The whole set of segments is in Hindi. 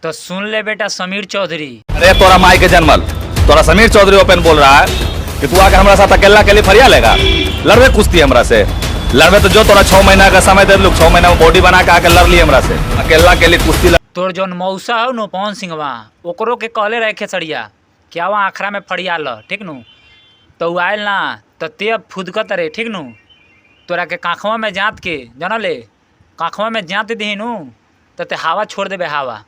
तो सुन ले बेटा समीर चौधरी। अरे तोरा माई के जन्मल, तोरा समीर चौधरी ओपन बोल रहा है कि तू आकर हमारा साथ अकेला के लिए फरिया लेगा। लड़वे कुश्ती हमरा से, लड़वे तो जो तोरा 6 महीना का समय दे लू, 6 महीना में बॉडी बना के आके लड़ ली हमरा से। अकेला के लिए कुश्ती तोर जौन मौसा हो नो पवन सिंहवा, ओकरो के कहले रहे खेसड़िया क्या वहाँ आखरा में फरिया ल, ठीक नु। तो उ आयल ना तो ते फुदकत रहे, ठीक नु। तोरा के काखवा में जात के जानले, काखवा में जात दी नु तो ते हवा छोड़ देबे, हवा,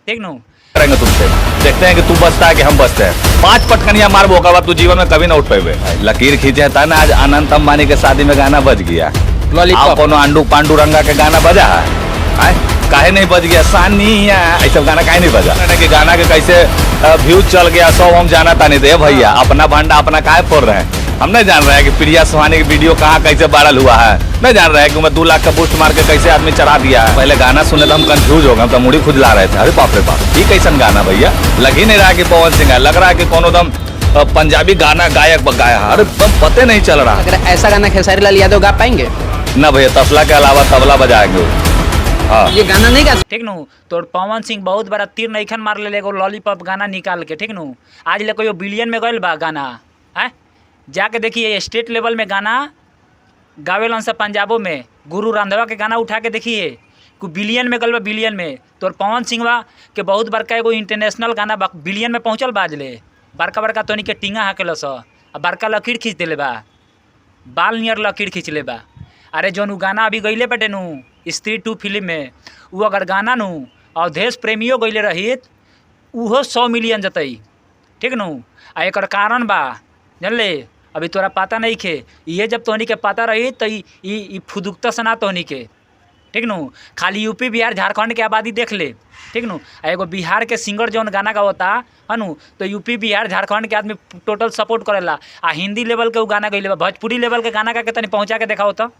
ठीक नु। करेंगे तुमसे, देखते हैं कि तू बचता है कि हम बचते हैं। 5 पटकनिया मार बोका बाद तू जीवन में कभी ना उठ पाए। लकीर खींचे था ना, आज अनंत अंबानी के शादी में गाना बज गया। कोनो आंडू पांडू रंगा के गाना बजा है, काहे नहीं बज गया? सानिया ऐसा गाना काहे नहीं बजा? कि गाना के कैसे व्यूज चल गया सब हम जाना था नहीं दे भैया। अपना भंडा अपना काहे फोड़ रहे हैं? हम नहीं जान रहे हैं कि प्रिया सुहानी की वीडियो कहाँ कैसे वायरल हुआ है। नहीं जान रहे हैं कि मैं 2 लाख का बूस्ट मार के कैसे आदमी चढ़ा दिया है। पहले गाना सुने तो हम कंफ्यूज हो गए, तो मुड़ी खुजला रहे थे। अरे बाप रे बाप, ये कैसा गाना भैया? लग ही नहीं रहा कि पवन सिंह है, लग रहा है कि कोनो दम पंजाबी गाना गायक गाया है। अरे पते नहीं चल रहा। अगर ऐसा गाना खेसारी लाल यादव गा पाएंगे ना भैया? तबला के अलावा तबला बजाएंगे। हाँ, ये गाना नहीं गा, ठीक नु। तो पवन सिंह बहुत बड़ा तीर नईखन मार ले एगो लॉलीपॉप गाना निकाल के, ठीक नु। आज ले कोई बिलियन में गइल बा गाना है। जाके देखिए स्टेट लेवल में गाना गावेलन से पंजाबों में, गुरु रांधवा के गाना उठा के देखिए को बिलियन में गल बा, बिलियन में। तो पवन सिंहवा के बहुत बड़का एगो इंटरनेशनल गाना बिलियन में पहुँचल बाजले। बड़का बड़का तोनी के टींगा हाकेल स, बड़का लकीर खींच दिले बा, बाल नियर लकीर खींच ले बा। अरे जौन उ गाना अभी गईले बटे नु स्त्री 2 फिल्म में, वो अगर गाना नु अवधेश प्रेमियों गईले रहित उहो 100 मिलियन जतई, ठीक नु। आ एक कारण बा जानले, अभी तोरा पता नहीं खे। ये जब तोहनी के पता रही तो ई फुदुकता सना तोहनी के, ठीक नु। खाली यूपी बिहार झारखंड के आबादी देख ले, ठीक नु। एगो बिहार के सिंगर जौन गाना गावता है नु, तो यूपी बिहार झारखंड के आदमी टोटल सपोर्ट करेला। आ हिंदी लेवल के उ गाना गईले बा, भोजपुरी लेवल के गाना का के तनी पहुँचा के देखाओ तो।